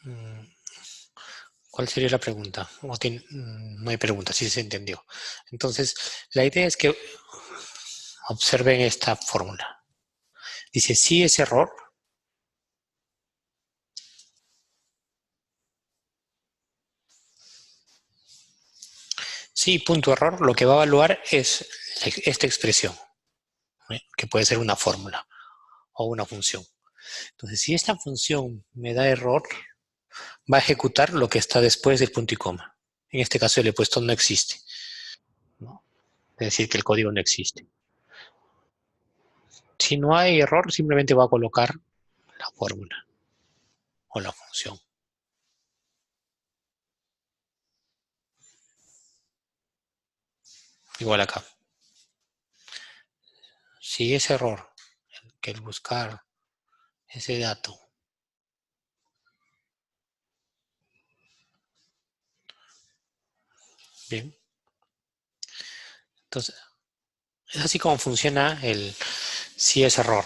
Mm, ¿Cuál sería la pregunta? No hay pregunta, sí se entendió. Entonces, la idea es que observen esta fórmula. Dice, si es error, sí, punto error, lo que va a evaluar es esta expresión, ¿eh? Que puede ser una fórmula o una función. Entonces, si esta función me da error, va a ejecutar lo que está después del punto y coma. En este caso, el he puesto no existe, ¿no? Es decir, que el código no existe. Si no hay error, simplemente va a colocar la fórmula o la función. Igual acá. Si es error, que el buscar ese dato, bien. Entonces, es así como funciona el si es error.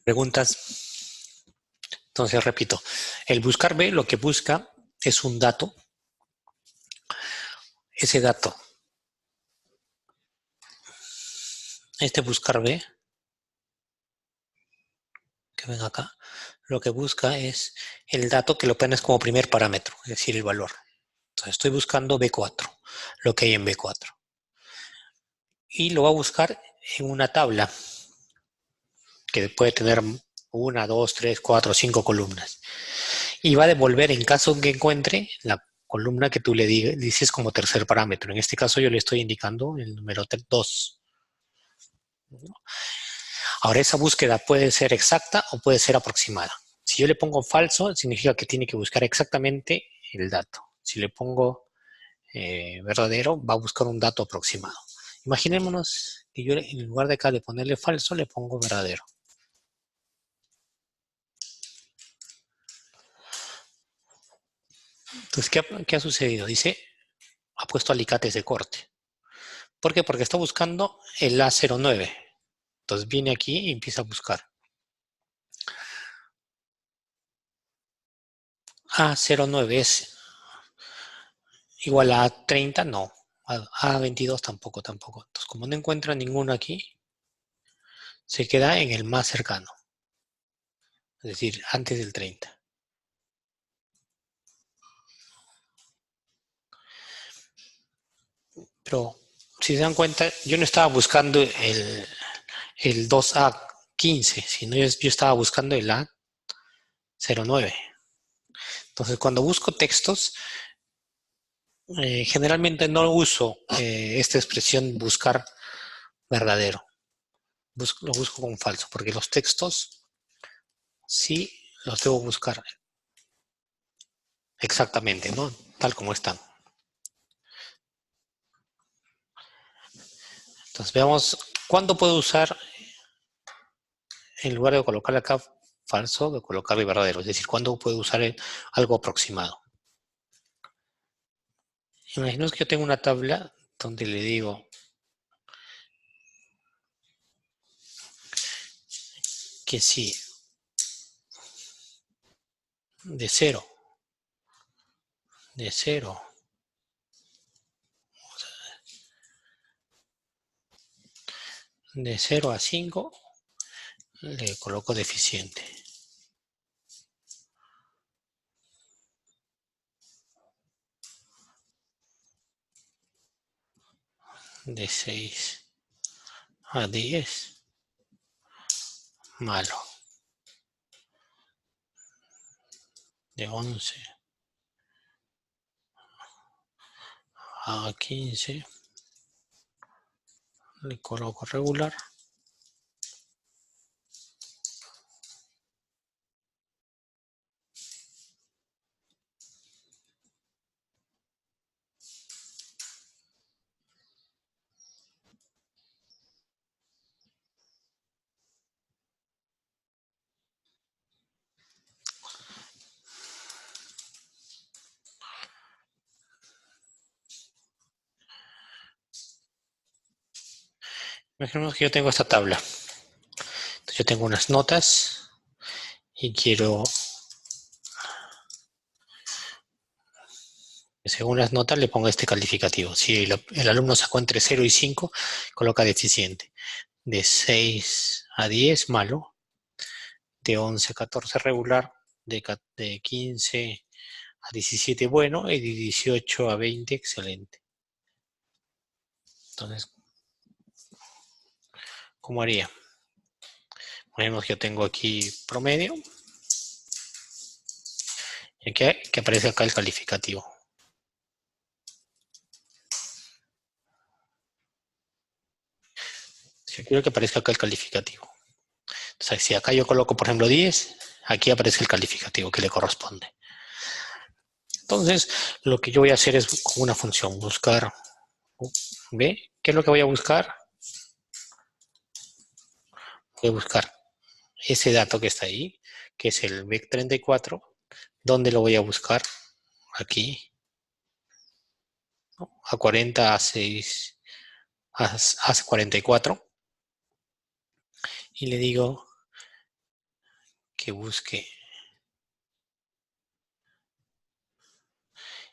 Preguntas. Entonces, repito, el buscar B lo que busca es un dato. Ese dato, este buscar B, que ven acá, lo que busca es el dato que lo pones como primer parámetro, es decir, el valor. Entonces, estoy buscando B4, lo que hay en B4. Y lo va a buscar en una tabla que puede tener una, dos, tres, cuatro, cinco columnas. Y va a devolver en caso que encuentre la columna que tú le dices como tercer parámetro. En este caso yo le estoy indicando el número 2. Ahora esa búsqueda puede ser exacta o puede ser aproximada. Si yo le pongo falso, significa que tiene que buscar exactamente el dato. Si le pongo verdadero, va a buscar un dato aproximado. Imaginémonos que yo en lugar de acá de ponerle falso, le pongo verdadero. Entonces, ¿qué ha sucedido? Dice, ha puesto alicates de corte. ¿Por qué? Porque está buscando el A09. Entonces viene aquí y empieza a buscar. A09 es igual a A30, no. A22 tampoco. Entonces, como no encuentra ninguno aquí, se queda en el más cercano. Es decir, antes del 30. Pero, si se dan cuenta, yo no estaba buscando el 2A15, sino yo estaba buscando el A09. Entonces, cuando busco textos, generalmente no uso esta expresión buscar verdadero. Lo busco con falso, porque los textos sí los debo buscar exactamente, ¿no? Tal como están. Entonces veamos cuándo puedo usar, en lugar de colocar acá falso, de colocarle verdadero. Es decir, cuándo puedo usar algo aproximado. Imaginemos que yo tengo una tabla donde le digo que si de 0, de 0, de 0 a 5, le coloco deficiente. De 6 a 10, malo. De 11 a 15, le coloco regular. Imaginemos que yo tengo esta tabla. Entonces yo tengo unas notas y quiero, según las notas, le pongo este calificativo. Si el alumno sacó entre 0 y 5, coloca deficiente. De 6 a 10, malo. De 11 a 14, regular. De 15 a 17, bueno. Y de 18 a 20, excelente. Entonces, ¿cómo haría? Ponemos que yo tengo aquí promedio. Y que aparece acá el calificativo. Yo quiero que aparezca acá el calificativo. Entonces, si acá yo coloco, por ejemplo, 10, aquí aparece el calificativo que le corresponde. Entonces, lo que yo voy a hacer es con una función, buscar B. ¿Qué es lo que voy a buscar? Voy a buscar ese dato que está ahí, que es el VEC34. ¿Dónde lo voy a buscar? Aquí. ¿No? A 40, a 6, a 44. Y le digo que busque.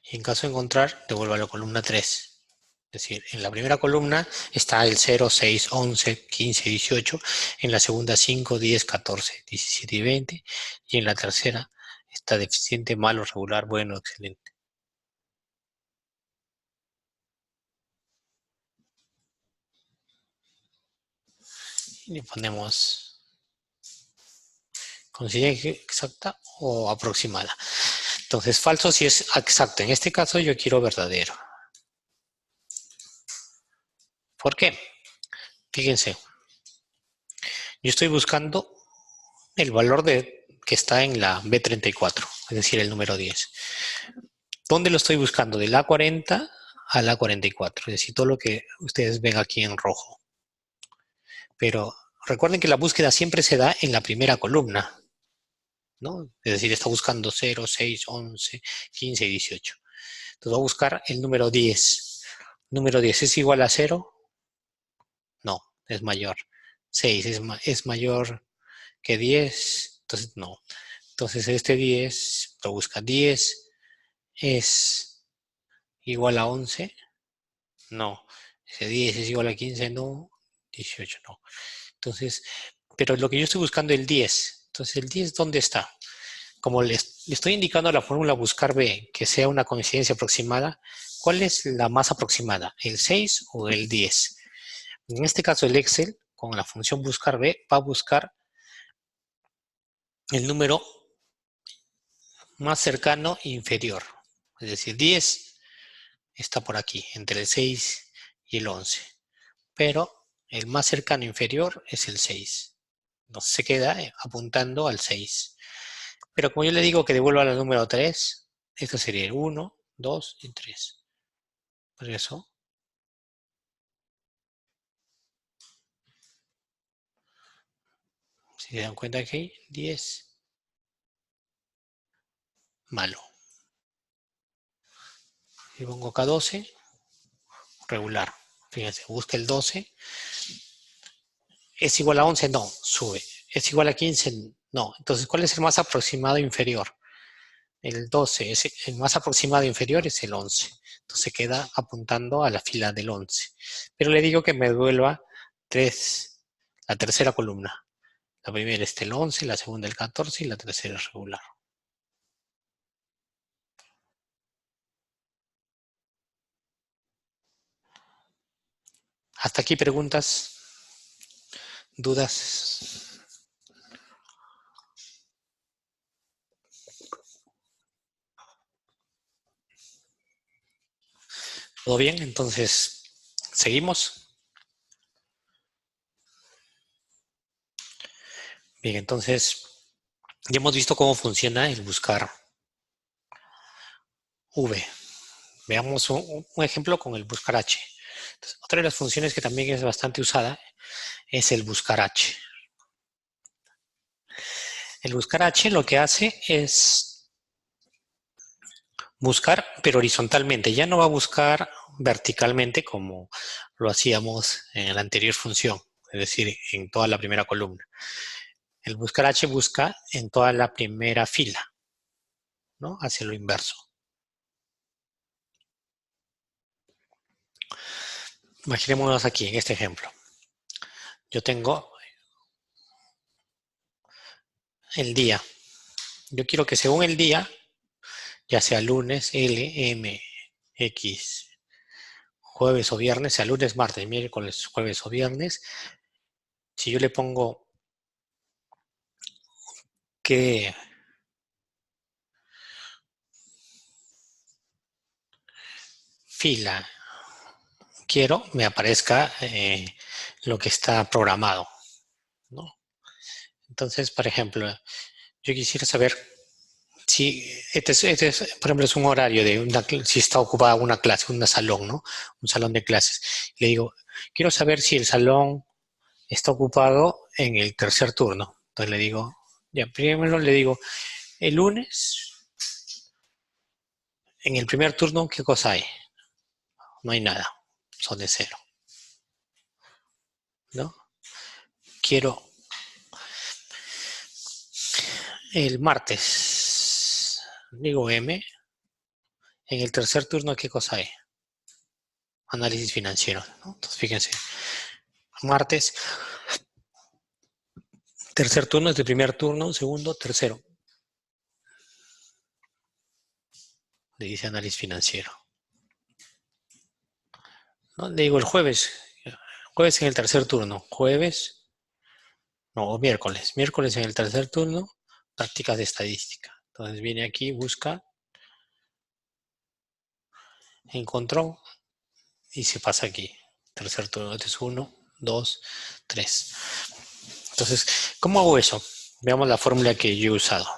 Y en caso de encontrar, devuelva a la columna 3. Es decir, en la primera columna está el 0, 6, 11, 15, 18. En la segunda 5, 10, 14, 17 y 20. Y en la tercera está deficiente, malo, regular, bueno, excelente. Y le ponemos coincidencia exacta o aproximada. Entonces, falso si es exacto. En este caso yo quiero verdadero. ¿Por qué? Fíjense, yo estoy buscando el valor que está en la B34, es decir, el número 10. ¿Dónde lo estoy buscando? Del A40 al A44, es decir, todo lo que ustedes ven aquí en rojo. Pero recuerden que la búsqueda siempre se da en la primera columna, ¿no? Es decir, está buscando 0, 6, 11, 15 y 18. Entonces va a buscar el número 10. ¿Número 10 es igual a 0? No, es mayor. 6 es mayor que 10, entonces no. Entonces este 10 lo busca. 10 es igual a 11, no. Ese 10 es igual a 15, no. 18, no. Entonces, pero lo que yo estoy buscando es el 10. Entonces, ¿el 10 dónde está? Como le estoy indicando a la fórmula buscar B, que sea una coincidencia aproximada, ¿cuál es la más aproximada? ¿El 6 o el 10? En este caso, el Excel, con la función buscar B, va a buscar el número más cercano e inferior. Es decir, 10 está por aquí, entre el 6 y el 11. Pero el más cercano e inferior es el 6. Entonces se queda apuntando al 6. Pero como yo le digo que devuelva al número 3, esto sería el 1, 2 y 3. Por eso, si se dan cuenta aquí, 10, malo. Y pongo acá 12, regular. Fíjense, busca el 12. ¿Es igual a 11? No, sube. ¿Es igual a 15? No. Entonces, ¿cuál es el más aproximado inferior? El 12, el más aproximado inferior es el 11. Entonces queda apuntando a la fila del 11. Pero le digo que me devuelva la tercera columna. La primera es el 11, la segunda el 14 y la tercera es regular. Hasta aquí preguntas, dudas. ¿Todo bien? Entonces, ¿seguimos? Bien, entonces, ya hemos visto cómo funciona el buscar V. Veamos un ejemplo con el buscar H. Entonces, otra de las funciones que también es bastante usada es el buscar H. El buscar H lo que hace es buscar, pero horizontalmente. Ya no va a buscar verticalmente como lo hacíamos en la anterior función, es decir, en toda la primera columna. El buscar H busca en toda la primera fila, ¿no? Hacia lo inverso. Imaginémonos aquí, en este ejemplo. Yo tengo el día. Yo quiero que según el día, ya sea lunes, L, M, X, jueves o viernes, sea lunes, martes, miércoles, jueves o viernes, si yo le pongo que fila quiero, me aparezca lo que está programado, ¿no? Entonces, por ejemplo, yo quisiera saber si por ejemplo, es un horario de si está ocupada una clase, un salón, ¿no? Un salón de clases. Le digo, quiero saber si el salón está ocupado en el tercer turno. Entonces le digo, ya, primero le digo, el lunes, en el primer turno, ¿qué cosa hay? No hay nada, son de cero, ¿no? Quiero el martes, digo M, en el tercer turno, ¿qué cosa hay? Análisis financiero, ¿no? Entonces fíjense, martes, tercer turno es el primer turno, segundo, tercero. Le dice análisis financiero. ¿No? Le digo el jueves, jueves en el tercer turno, jueves, no, miércoles en el tercer turno, prácticas de estadística. Entonces viene aquí, busca, encontró y se pasa aquí. Tercer turno, este es 1, 2, 3. Entonces, ¿cómo hago eso? Veamos la fórmula que yo he usado.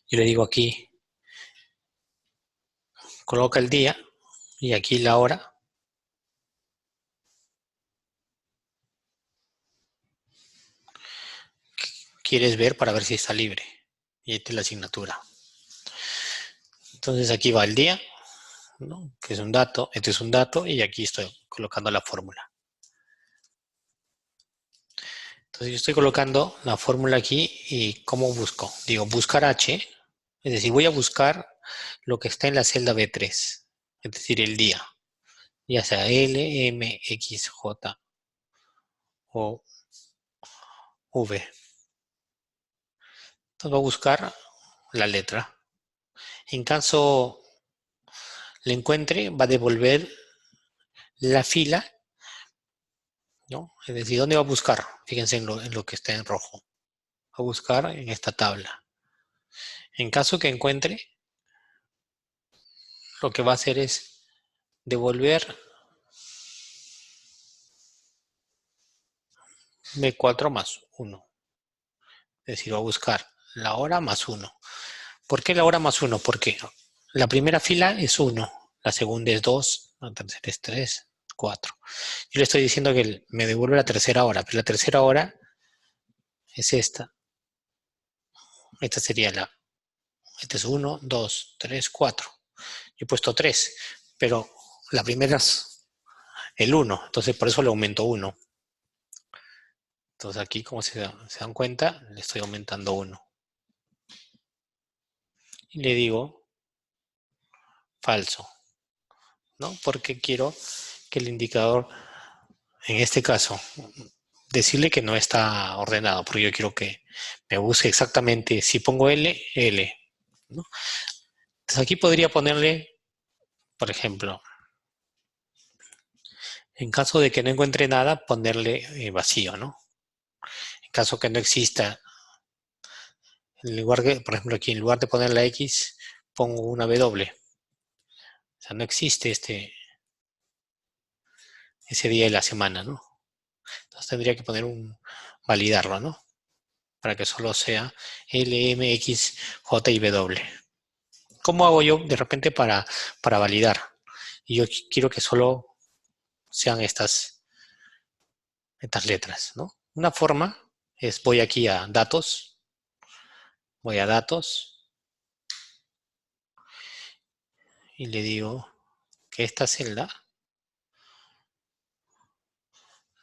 Yo le digo aquí, coloca el día y aquí la hora. Quieres ver para ver si está libre. Y esta es la asignatura. Entonces aquí va el día, ¿no? Que es un dato, este es un dato y aquí estoy colocando la fórmula. Entonces yo estoy colocando la fórmula aquí y ¿cómo busco? Digo, buscar H, es decir, voy a buscar lo que está en la celda B3, es decir, el día, ya sea L, M, X, J o V. Entonces voy a buscar la letra. En caso le encuentre, va a devolver la fila, ¿no? Es decir, ¿dónde va a buscar? Fíjense en lo que está en rojo. Va a buscar en esta tabla. En caso que encuentre, lo que va a hacer es devolver B4 más 1. Es decir, va a buscar la hora más 1. ¿Por qué la hora más 1? Porque la primera fila es 1, la segunda es 2, la tercera es 3, 4. Yo le estoy diciendo que me devuelve la tercera hora, pero la tercera hora es esta. Esta sería este es 1, 2, 3, 4. Yo he puesto 3, pero la primera es el 1, entonces por eso le aumento 1. Entonces aquí, como se dan cuenta, le estoy aumentando 1. Y le digo falso, ¿no? Porque quiero que el indicador, en este caso, decirle que no está ordenado, porque yo quiero que me busque exactamente, si pongo L, L, ¿no? Entonces aquí podría ponerle, por ejemplo, en caso de que no encuentre nada, ponerle vacío, ¿no? En caso que no exista, en lugar de, por ejemplo, aquí en lugar de poner la X, pongo una W. O sea, no existe ese día de la semana, ¿no? Entonces tendría que poner validarlo, ¿no? Para que solo sea L, M, X, J y W. ¿Cómo hago yo de repente para validar? Y yo quiero que solo sean estas letras, ¿no? Una forma es voy aquí a datos, voy a datos y le digo que esta celda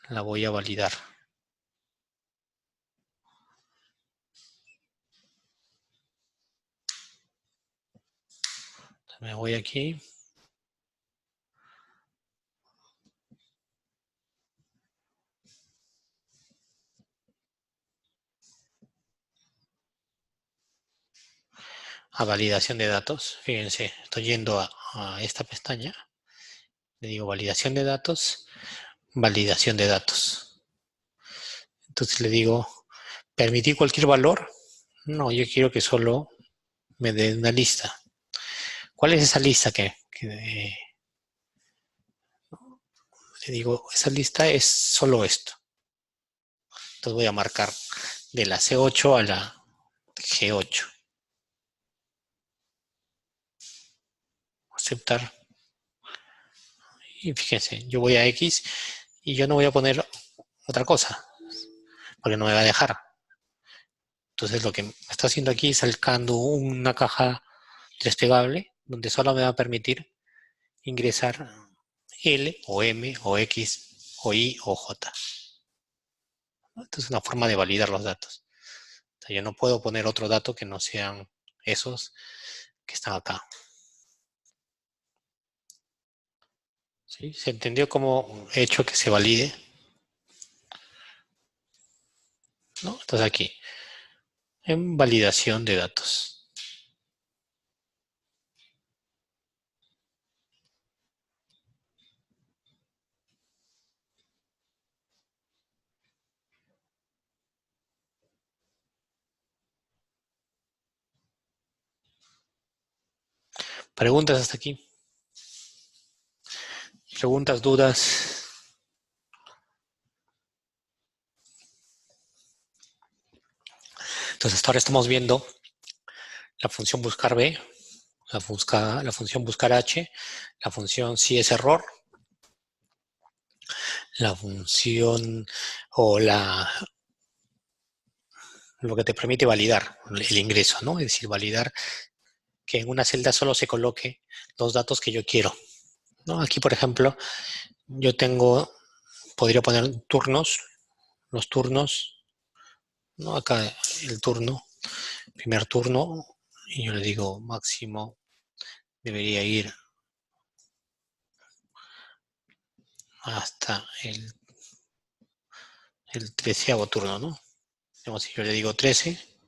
la voy a validar. Me voy aquí. A validación de datos. Fíjense, estoy yendo a esta pestaña. Le digo validación de datos, validación de datos. Entonces le digo, ¿permitir cualquier valor? No, yo quiero que solo me dé una lista. ¿Cuál es esa lista le digo, esa lista es solo esto? Entonces voy a marcar de la C8 a la G8. Aceptar. Y fíjense, yo voy a X y yo no voy a poner otra cosa, porque no me va a dejar. Entonces lo que me está haciendo aquí es sacando una caja desplegable donde solo me va a permitir ingresar L o M o X o Y o J. Esta es una forma de validar los datos. O sea, yo no puedo poner otro dato que no sean esos que están acá. ¿Sí? ¿Se entendió cómo he hecho que se valide? ¿No? Entonces aquí, en validación de datos. ¿Preguntas hasta aquí? ¿Preguntas, dudas? Entonces hasta ahora estamos viendo la función buscar B, la función buscar H, la función si es error, la función o lo que te permite validar el ingreso, ¿no? Es decir, validar que en una celda solo se coloque los datos que yo quiero, ¿no? Aquí, por ejemplo, yo podría poner turnos, los turnos, ¿no? Acá el turno, primer turno, y yo le digo máximo debería ir hasta el 13º turno, ¿no? Digamos, si yo le digo 13,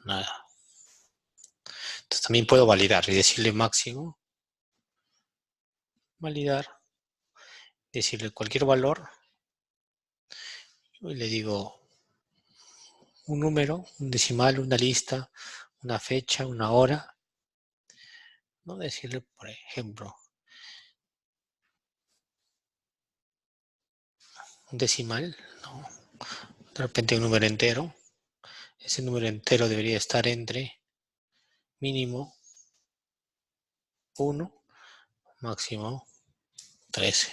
nada. Entonces también puedo validar y decirle máximo, validar, decirle cualquier valor, y le digo un número, un decimal, una lista, una fecha, una hora, ¿no? Decirle, por ejemplo, un decimal, ¿no? De repente un número entero. Ese número entero debería estar entre mínimo 1, máximo 13.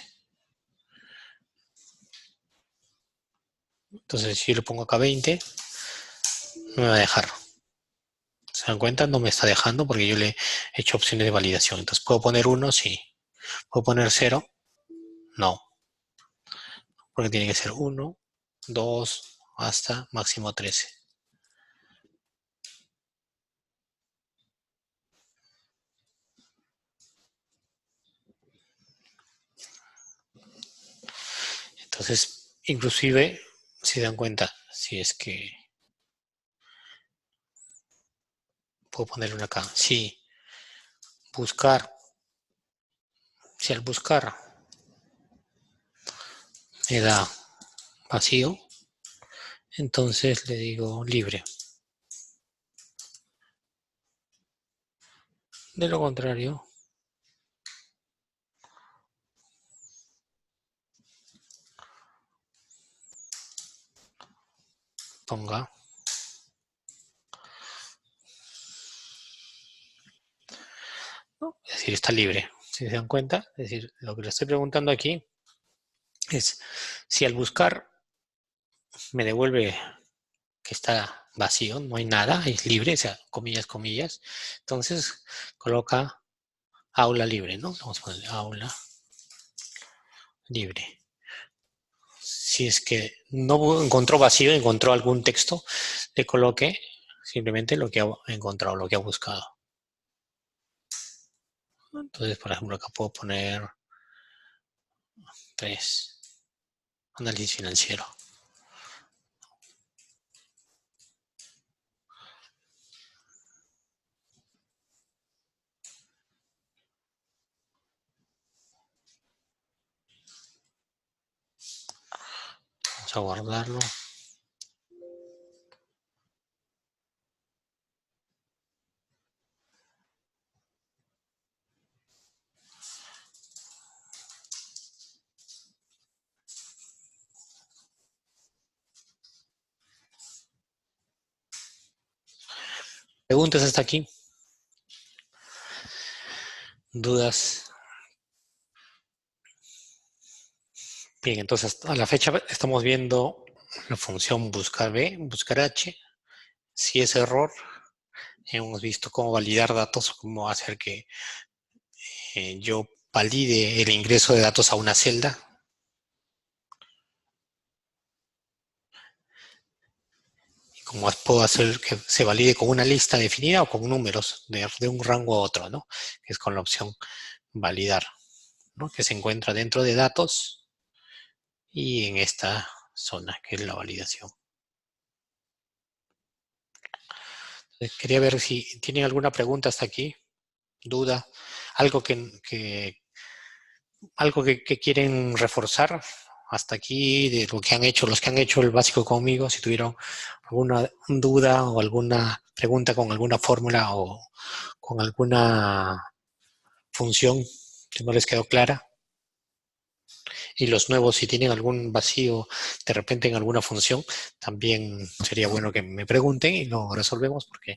Entonces, si yo le pongo acá 20, no me va a dejar. ¿Se dan cuenta? No me está dejando porque yo le he hecho opciones de validación. Entonces, ¿puedo poner 1? Sí. ¿Puedo poner 0? No. Porque tiene que ser 1, 2, hasta máximo 13. Entonces, inclusive, si dan cuenta, si es que puedo ponerle una acá. Si buscar, si al buscar me da vacío, entonces le digo libre. De lo contrario, ponga, ¿no? Es decir, está libre. Si se dan cuenta, es decir, lo que le estoy preguntando aquí es si al buscar me devuelve que está vacío, no hay nada, es libre, o sea, comillas, comillas. Entonces coloca aula libre, ¿no? Vamos a poner aula libre. Si es que no encontró vacío, encontró algún texto, le coloque simplemente lo que ha encontrado, lo que ha buscado. Entonces, por ejemplo, acá puedo poner 3, análisis financiero. Vamos a guardarlo. Preguntas hasta aquí. Dudas. Bien, entonces a la fecha estamos viendo la función buscar B, buscar H. Si es error, hemos visto cómo validar datos, cómo hacer que yo valide el ingreso de datos a una celda. Y cómo puedo hacer que se valide con una lista definida o con números de un rango a otro, ¿no? Que es con la opción validar, ¿no? Que se encuentra dentro de datos y en esta zona, que es la validación. Quería ver si tienen alguna pregunta hasta aquí, duda, algo que quieren reforzar hasta aquí de lo que han hecho, los que han hecho el básico conmigo, si tuvieron alguna duda o alguna pregunta con alguna fórmula o con alguna función que no les quedó clara. Y los nuevos, si tienen algún vacío de repente en alguna función, también sería bueno que me pregunten y lo resolvemos, porque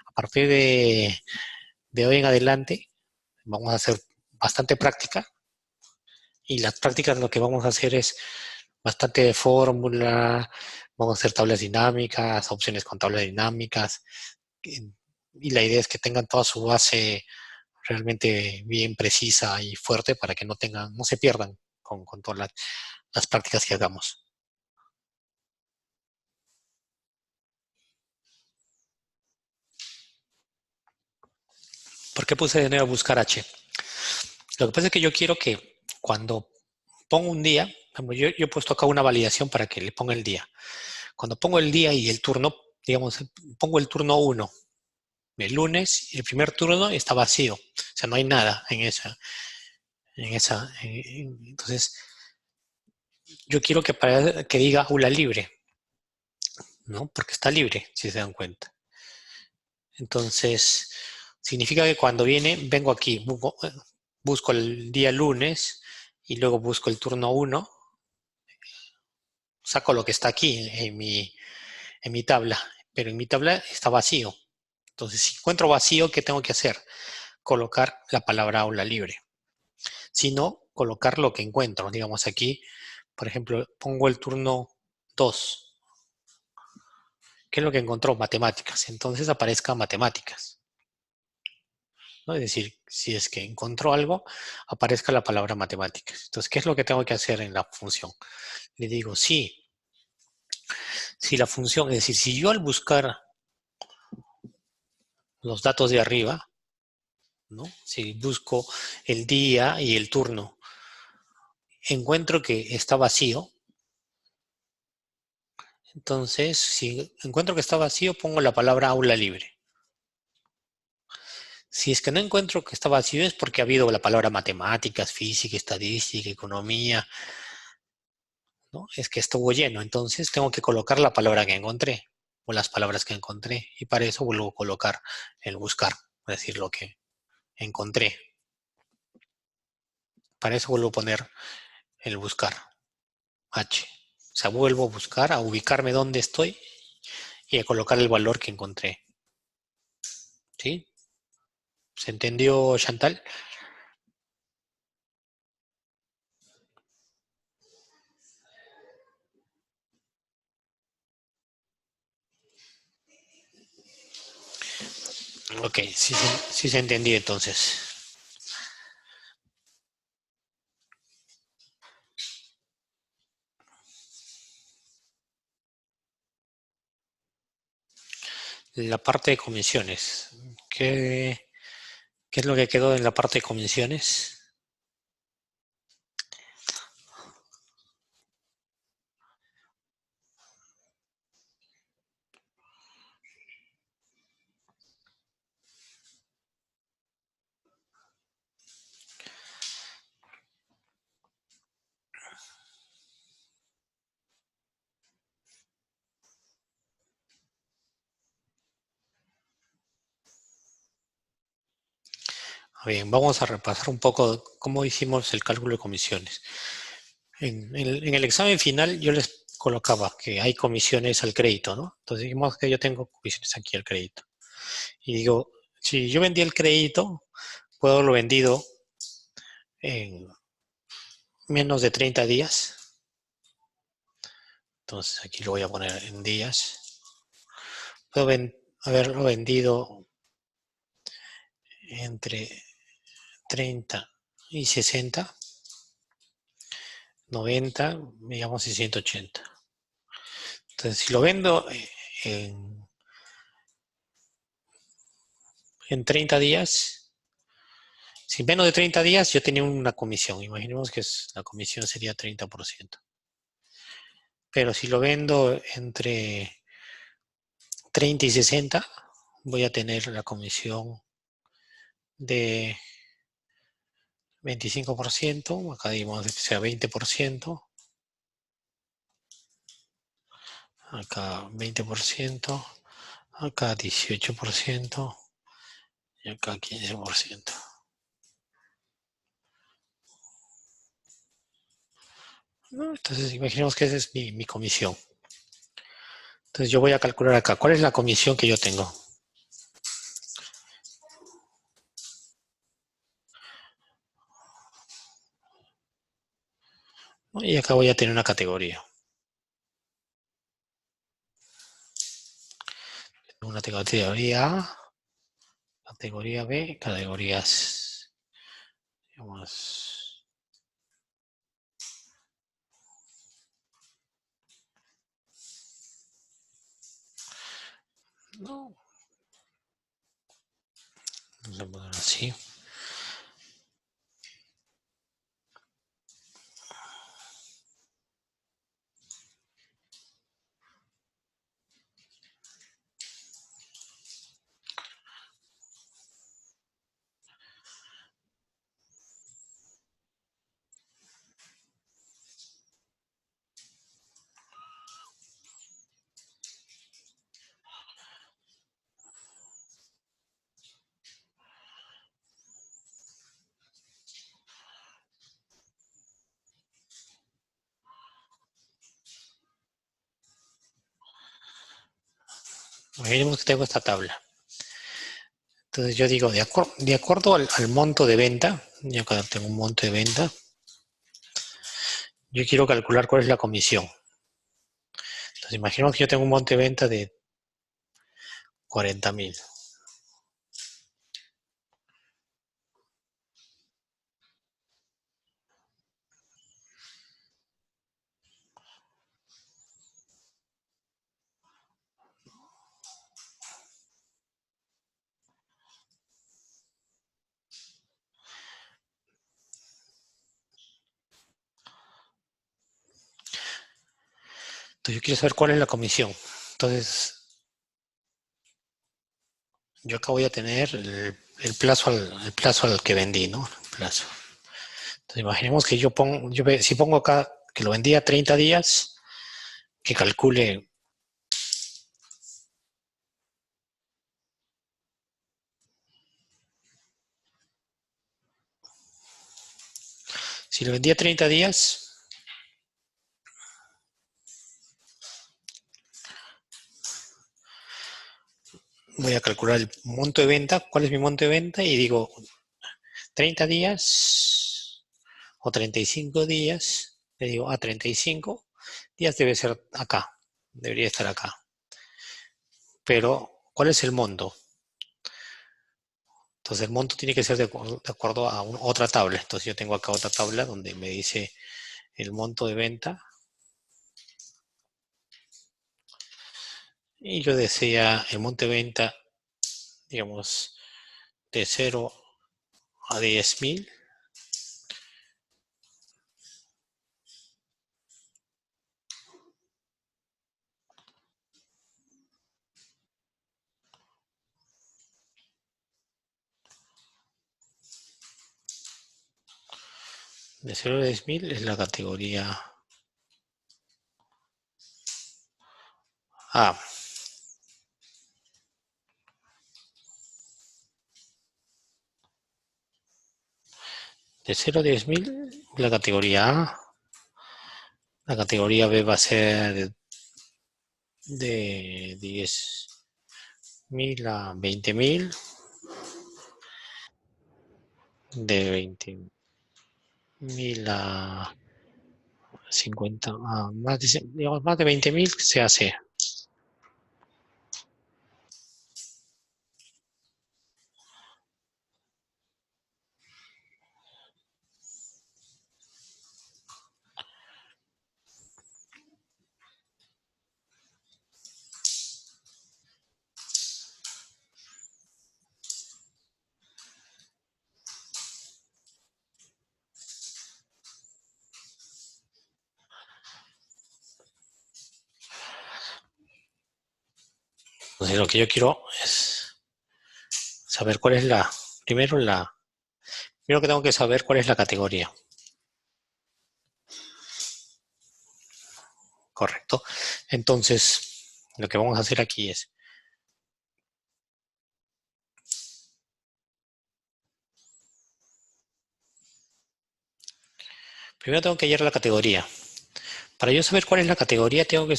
a partir de hoy en adelante vamos a hacer bastante práctica, y las prácticas lo que vamos a hacer es bastante de fórmula, vamos a hacer tablas dinámicas, opciones con tablas dinámicas, y la idea es que tengan toda su base realmente bien precisa y fuerte para que no se pierdan con todas las prácticas que hagamos. ¿Por qué puse de nuevo buscar H? Lo que pasa es que yo quiero que cuando pongo un día, yo he puesto acá una validación para que le ponga el día. Cuando pongo el día y el turno, digamos, pongo el turno 1, el lunes, el primer turno está vacío, o sea, no hay nada entonces, yo quiero que diga aula libre, ¿no? Porque está libre, si se dan cuenta. Entonces, significa que cuando vengo aquí, busco el día lunes y luego busco el turno 1, saco lo que está aquí en mi tabla, pero en mi tabla está vacío. Entonces, si encuentro vacío, ¿qué tengo que hacer? Colocar la palabra aula libre. Si no, colocar lo que encuentro. Digamos aquí, por ejemplo, pongo el turno 2. ¿Qué es lo que encontró? Matemáticas. Entonces aparezca matemáticas, ¿no? Es decir, si es que encontró algo, aparezca la palabra matemáticas. Entonces, ¿qué es lo que tengo que hacer en la función? Le digo, sí, si la función, es decir, si yo al buscar los datos de arriba, ¿no? Si busco el día y el turno, encuentro que está vacío. Entonces, si encuentro que está vacío, pongo la palabra aula libre. Si es que no encuentro que está vacío es porque ha habido la palabra matemáticas, física, estadística, economía, ¿no? Es que estuvo lleno, entonces tengo que colocar la palabra que encontré o las palabras que encontré, y para eso vuelvo a colocar el buscar, es decir, lo que encontré. Para eso vuelvo a poner el buscar, H. O sea, vuelvo a buscar, a ubicarme donde estoy y a colocar el valor que encontré. ¿Sí? ¿Se entendió, Chantal? Ok, sí se entendió entonces. La parte de comisiones. ¿Qué, ¿Qué es lo que quedó en la parte de comisiones? Bien, vamos a repasar un poco cómo hicimos el cálculo de comisiones. En el examen final yo les colocaba que hay comisiones al crédito, ¿no? Entonces dijimos que yo tengo comisiones aquí al crédito. Y digo, si yo vendí el crédito, puedo haberlo vendido en menos de 30 días. Entonces aquí lo voy a poner en días. Puedo haberlo vendido entre 30 y 60, 90, digamos, y 180. Entonces, si lo vendo en 30 días, si menos de 30 días, yo tenía una comisión. Imaginemos que la comisión sería 30%. Pero si lo vendo entre 30 y 60, voy a tener la comisión de 25%. Acá digamos que sea 20%. Acá 20%. Acá 18%. Y acá 15%. ¿No? Entonces, imaginemos que esa es mi comisión. Entonces, yo voy a calcular acá. ¿Cuál es la comisión que yo tengo? ¿No? Y acá voy a tener una categoría. Una categoría A, categoría B, categorías. Digamos, no, vamos a poner así. Imaginemos que tengo esta tabla. Entonces yo digo, de acuerdo al monto de venta, yo acá tengo un monto de venta, yo quiero calcular cuál es la comisión. Entonces imaginemos que yo tengo un monto de venta de 40.000. Entonces yo quiero saber cuál es la comisión. Entonces yo acá voy a tener el plazo al que vendí, ¿no? El plazo. Entonces imaginemos que si pongo acá que lo vendía 30 días, que calcule, si lo vendía 30 días, voy a calcular el monto de venta, cuál es mi monto de venta, y digo 30 días o 35 días, le digo a 35 días debe ser acá, debería estar acá. Pero, ¿cuál es el monto? Entonces el monto tiene que ser de acuerdo a otra tabla. Entonces yo tengo acá otra tabla donde me dice el monto de venta. Y yo decía el monto de venta, digamos, de 0 a 10.000. De 0 a 10.000 es la categoría A. De 0 a 10.000 la categoría A. La categoría B va a ser de 10.000 a 20.000. De 20.000 a 50, a más de 20.000 se hace. Entonces lo que yo quiero es saber cuál es primero que tengo que saber cuál es la categoría. Correcto. Entonces, lo que vamos a hacer aquí es, primero tengo que hallar la categoría. Para yo saber cuál es la categoría, tengo que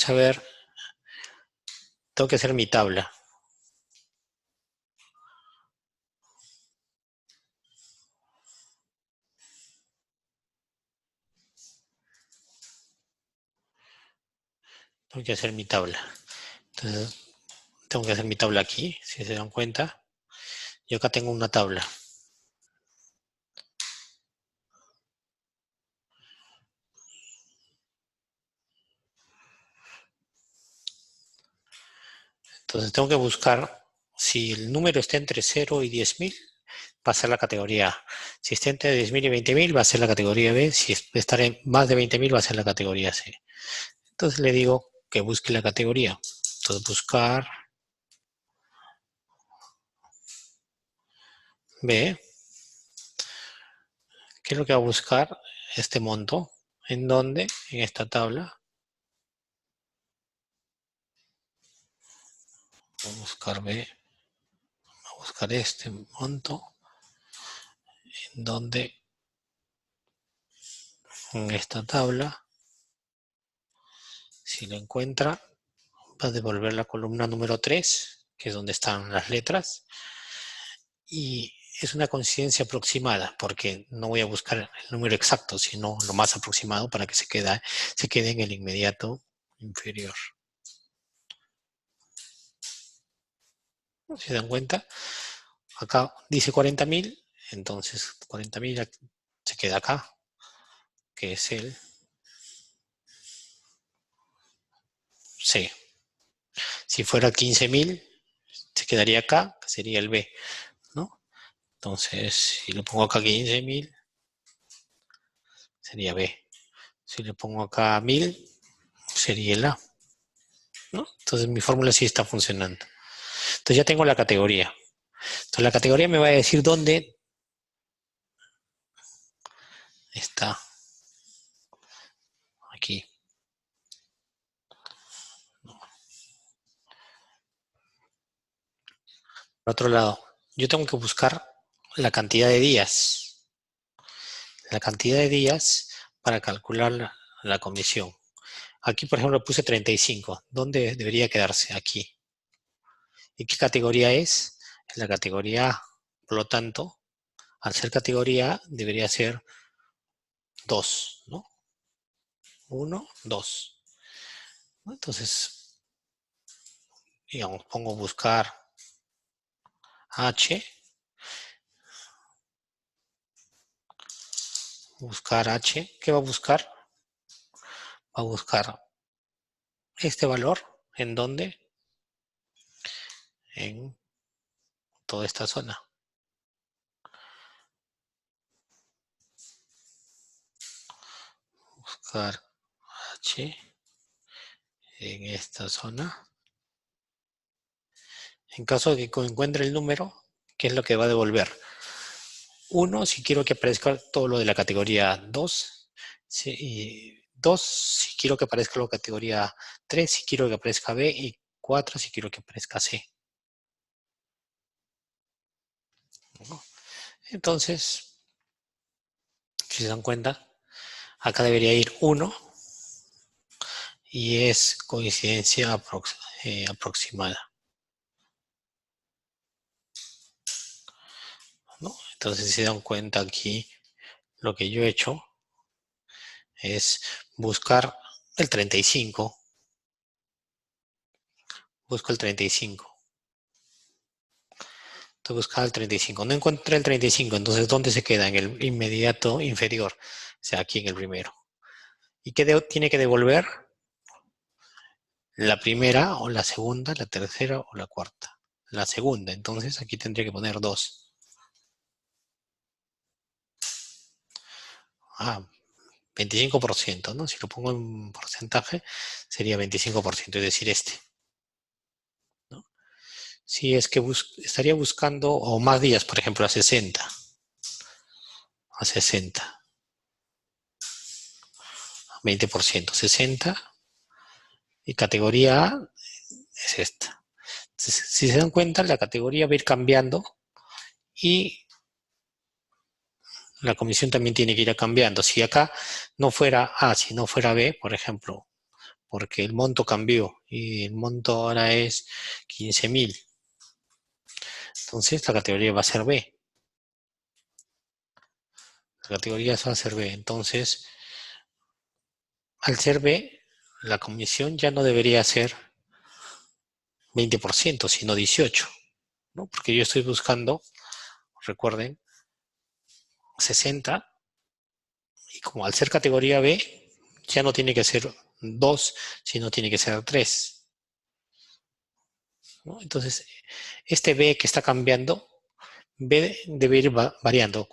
hacer mi tabla. Tengo que hacer mi tabla. Entonces, tengo que hacer mi tabla aquí, si se dan cuenta. Yo acá tengo una tabla. Entonces tengo que buscar si el número está entre 0 y 10.000, va a ser la categoría A. Si está entre 10.000 y 20.000, va a ser la categoría B. Si está en más de 20.000, va a ser la categoría C. Entonces le digo que busque la categoría. Entonces buscar B. ¿Qué es lo que va a buscar? Este monto. ¿En dónde? En esta tabla. Voy a buscar B. Voy a buscar este monto. ¿En dónde? En esta tabla. Si lo encuentra, va a devolver la columna número 3, que es donde están las letras. Y es una coincidencia aproximada, porque no voy a buscar el número exacto, sino lo más aproximado para que se quede en el inmediato inferior. ¿Se dan cuenta? Acá dice 40.000, entonces 40.000 se queda acá, que es el C. Si fuera 15.000, se quedaría acá, que sería el B, ¿no? Entonces, si le pongo acá 15.000, sería B. Si le pongo acá 1.000, sería el A, ¿no? Entonces mi fórmula sí está funcionando. Entonces ya tengo la categoría. Entonces la categoría me va a decir dónde está. Aquí. Por otro lado, yo tengo que buscar la cantidad de días. La cantidad de días para calcular la comisión. Aquí, por ejemplo, puse 35. ¿Dónde debería quedarse? Aquí. ¿Y qué categoría es? Es la categoría A. Por lo tanto, al ser categoría A, debería ser 2, ¿no? 1, 2. Entonces, digamos, pongo buscar H, ¿qué va a buscar? Va a buscar este valor, ¿en dónde? En toda esta zona. buscar H en esta zona. En caso de que encuentre el número, ¿qué es lo que va a devolver? 1 si quiero que aparezca todo lo de la categoría 2. Y 2 si quiero que aparezca la categoría 3, si quiero que aparezca B. Y 4 si quiero que aparezca C. ¿No? Entonces, si se dan cuenta, acá debería ir 1 y es coincidencia aproximada. ¿No? Entonces, si se dan cuenta aquí, lo que yo he hecho es buscar el 35. Busco el 35. Estoy buscando el 35. No encontré el 35, entonces ¿dónde se queda? En el inmediato inferior. O sea, aquí en el primero. ¿Y qué tiene que devolver? La primera o la segunda, la tercera o la cuarta. La segunda, entonces aquí tendría que poner 2. Ah, 25%, ¿no? Si lo pongo en porcentaje, sería 25%, es decir, este. ¿No? Si es que estaría buscando, o más días, por ejemplo, a 60. A 60. 20%, 60. Y categoría A es esta. Entonces, si se dan cuenta, la categoría va a ir cambiando y la comisión también tiene que ir cambiando. Si acá no fuera A, si no fuera B, por ejemplo, porque el monto cambió y el monto ahora es 15.000, entonces la categoría va a ser B. La categoría va a ser B. Entonces, al ser B, la comisión ya no debería ser 20%, sino 18%, ¿no? Porque yo estoy buscando, recuerden, 60, y como al ser categoría B, ya no tiene que ser 2, sino tiene que ser 3. ¿No? Entonces, este B que está cambiando, B debe ir variando.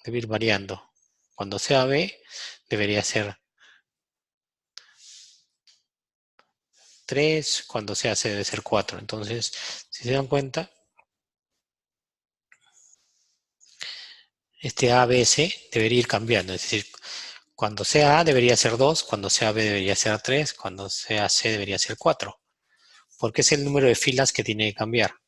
Debe ir variando. Cuando sea B, debería ser 3. Cuando sea C, debe ser 4. Entonces, si se dan cuenta, este A, B, C debería ir cambiando. Es decir, cuando sea A debería ser 2, cuando sea B debería ser 3, cuando sea C debería ser 4. Porque es el número de filas que tiene que cambiar.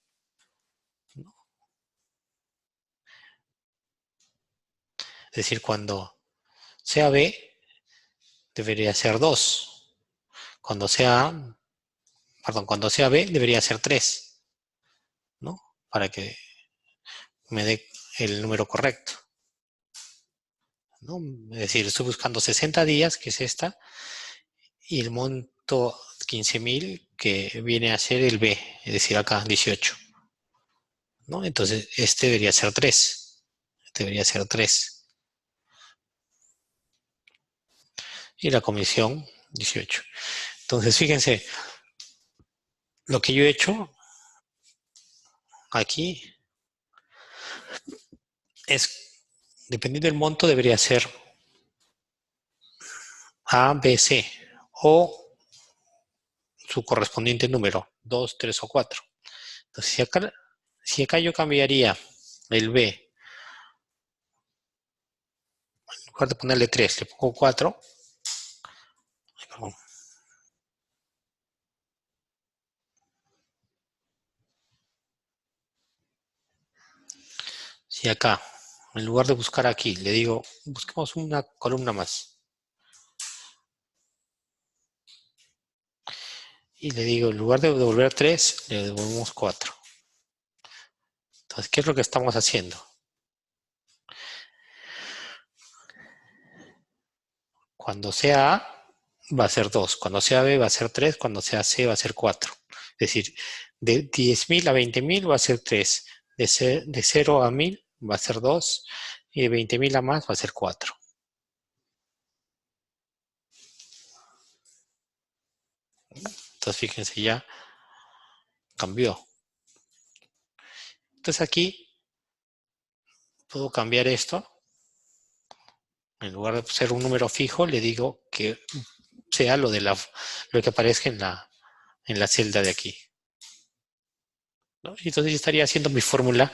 Es decir, cuando sea B, debería ser 2. Cuando sea A, perdón, cuando sea B, debería ser 3, ¿no? Para que me dé el número correcto, ¿no? Es decir, estoy buscando 60 días, que es esta, y el monto 15.000, que viene a ser el B, es decir, acá 18, ¿no? Entonces, este debería ser 3. Debería ser 3. Y la comisión, 18. Entonces, fíjense, lo que yo he hecho aquí es, dependiendo del monto, debería ser A, B, C, o su correspondiente número, 2, 3 o 4. Entonces, si acá yo cambiaría el B, en lugar de ponerle 3, le pongo 4. Si acá, en lugar de buscar aquí, le digo, busquemos una columna más. Y le digo, en lugar de devolver 3, le devolvemos 4. Entonces, ¿qué es lo que estamos haciendo? Cuando sea A, va a ser 2. Cuando sea B, va a ser 3. Cuando sea C, va a ser 4. Es decir, de 10.000 a 20.000 va a ser 3. De 0 a 1.000 va a ser 2. Y de 20.000 a más va a ser 4. Entonces, fíjense, ya cambió. Entonces aquí puedo cambiar esto En lugar de ser un número fijo, le digo que sea lo que aparezca en la celda de aquí, ¿no? Y entonces yo estaría haciendo mi fórmula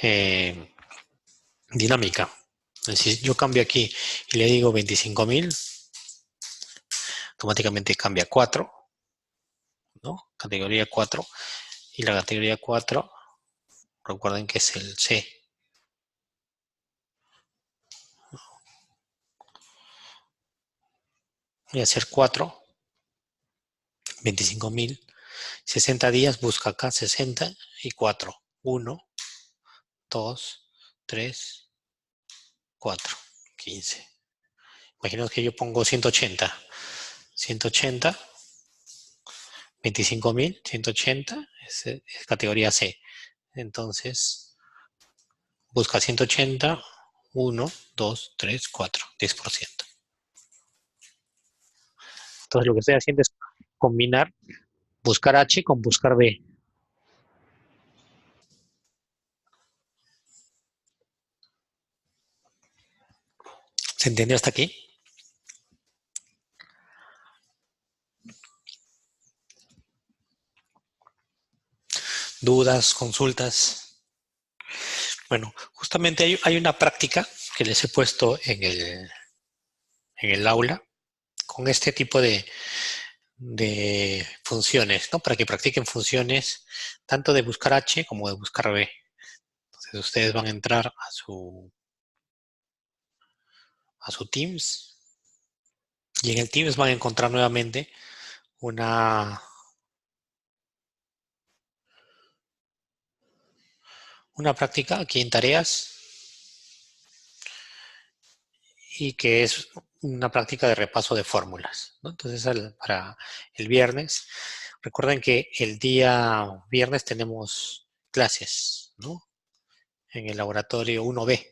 eh, dinámica. Si yo cambio aquí y le digo 25.000, automáticamente cambia 4, ¿no? Categoría 4. Y la categoría 4, recuerden que es el C. Voy a hacer 4, 25.000, 60 días, busca acá 60 y 4. 1, 2, 3, 4, 15. Imaginaos que yo pongo 180. 180, 25.000, 180, es categoría C. Entonces, busca 180, 1, 2, 3, 4, 10%. Entonces, lo que estoy haciendo es combinar buscar H con buscar B. ¿Se entiende hasta aquí? ¿Dudas, consultas? Bueno, justamente hay una práctica que les he puesto en el aula con este tipo de funciones, ¿no? Para que practiquen funciones tanto de buscar H como de buscar B. Entonces ustedes van a entrar a su Teams y en el Teams van a encontrar nuevamente una, una práctica aquí en tareas y que es una práctica de repaso de fórmulas, ¿no? Entonces, para el viernes, recuerden que el día viernes tenemos clases, ¿no? En el laboratorio 1B.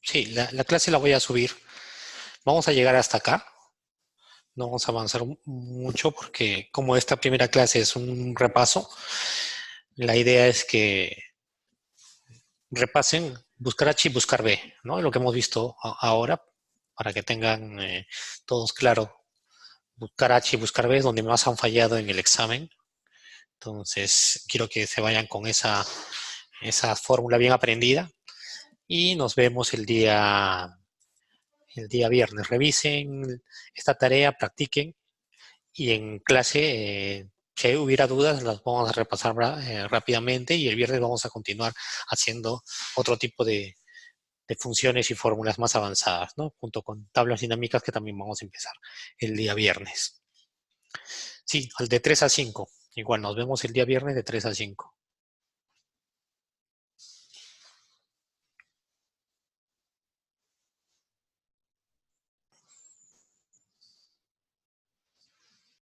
Sí, la clase la voy a subir. Vamos a llegar hasta acá. No vamos a avanzar mucho porque como esta primera clase es un repaso, la idea es que repasen buscar H y buscar B, ¿no? Lo que hemos visto ahora, para que tengan todos claro. Buscar H y buscar B es donde más han fallado en el examen. Entonces, quiero que se vayan con esa fórmula bien aprendida y nos vemos el día viernes. Revisen esta tarea, practiquen y en clase, si hubiera dudas, las vamos a repasar rápidamente y el viernes vamos a continuar haciendo otro tipo de funciones y fórmulas más avanzadas, ¿no? Junto con tablas dinámicas que también vamos a empezar el día viernes. Sí, al de 3 a 5. Igual nos vemos el día viernes de 3 a 5.